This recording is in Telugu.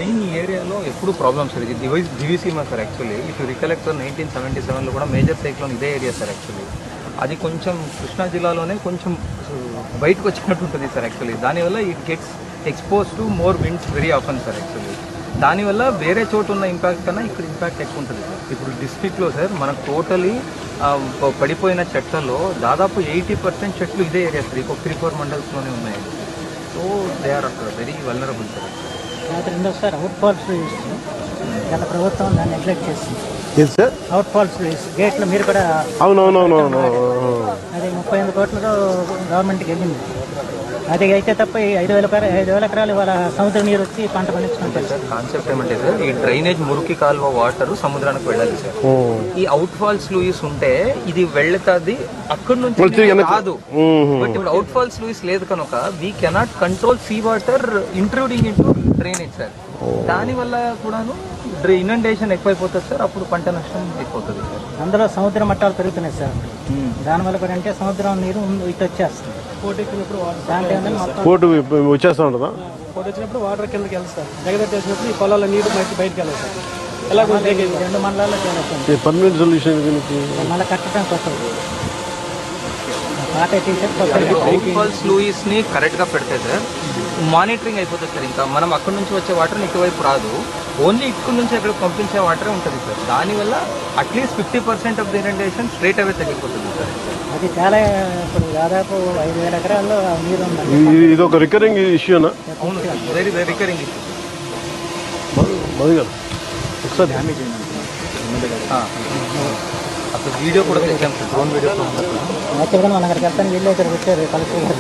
మెయిన్ ఈ ఏరియాలో ఎప్పుడు ప్రాబ్లమ్ సార్. ఇది Diviseema sir. Actually if you recollect 1977లో కూడా మేజర్ సైక్లోన్ ఇదే ఏరియా సార్. యాక్చువల్లీ అది కొంచెం కృష్ణా జిల్లాలోనే కొంచెం బయటకు వచ్చినట్టు ఉంటుంది సార్. యాక్చువల్లీ దానివల్ల it gets expose to more winds very often sir. Actually దానివల్ల వేరే చోటు ఉన్న ఇంపాక్ట్ కన్నా ఇక్కడ ఇంపాక్ట్ ఎక్కువ ఉంటుంది సార్. ఇప్పుడు డిస్ట్రిక్ట్లో సార్ మనకు టోటలీ పడిపోయిన చెట్లలో దాదాపు 80% చెట్లు ఇదే ఏరియా సార్. ఇంకొక 3-4 మండల్స్లోనే ఉన్నాయి. So they are very vulnerable sir. రెండోసారి అవుట్ ఫాల్స్ గత ప్రభుత్వం దాన్ని నెగ్లెక్ట్ చేసింది. అవుట్ ఫాల్స్ గేట్లు మీరు కూడా అవునవునవునవును అది 38 కోట్లతో గవర్నమెంట్కి వెళ్ళింది. అది అయితే తప్ప 5,000 ఎకరాలు ఇవాళ సముద్ర నీరు వచ్చి పంట పండించుకుంటారు సార్. కాన్సెప్ట్ ఏమంటే సార్, ఈ డ్రైనేజ్ మురికి కాలువ వాటర్ సముద్రానికి వెళ్ళాలి సార్. ఈ అవుట్ ఫాల్స్ లూయిస్ ఉంటే ఇది వెళ్తుంది అక్కడి నుంచి కాదు. బట్ ఇప్పుడు అవుట్ ఫాల్స్ లూయిస్ లేదు కనుక we cannot control sea water intruding into drainage sir. దానివల్ల కూడాను ఇనండేషన్ ఎక్కువైపోతుంది సార్. అప్పుడు పంట నష్టం ఎక్కువవుతుంది సార్. అందులో సముద్ర మట్టాలు పెరుగుతున్నాయి సార్. దానివల్ల కూడా అంటే సముద్రం నీరు ఇటు వచ్చేస్తుంది. పోటు వచ్చేస్తా ఉంటుందా? పోటీ వచ్చినప్పుడు వాటర్ కిందకి వెళ్తారు. జగదట్ చేసినప్పుడు ఈ పొలాల నీరు బయటకు వెళ్ళాలి సార్. ఎలా 2 మండలాల్లో చేస్తుంది. పర్మనెంట్ సొల్యూషన్ మళ్ళీ కట్టడం కొత్తది పాట అవుట్ ఫాల్స్ లూయిస్ ని కరెక్ట్ గా పెడితే సార్ మానిటరింగ్ అయిపోతుంది సార్. ఇంకా మనం అక్కడి నుంచి వచ్చే వాటర్ ఇటువైపు రాదు. ఓన్లీ ఇక్కడ నుంచి అక్కడ పంపించే వాటరే ఉంటుంది సార్. దానివల్ల at least 50% of the inundation straight away తగ్గిపోతుంది సార్. అది చాలా ఇప్పుడు దాదాపు 5,000 ఎకరాల్లో నీరు ఉంది. ఇది ఒక రికరింగ్ ఇష్యూనా? అవును sir, very very recurring issue. ఒకసారి అసలు వీడియో కూడా తెచ్చాం సార్, డ్రోన్ వీడియో. యాక్చువల్గా మన అక్కడికి వెళ్తాను వీళ్ళు ఇక్కడ వచ్చారు కలెక్టర్ గారు.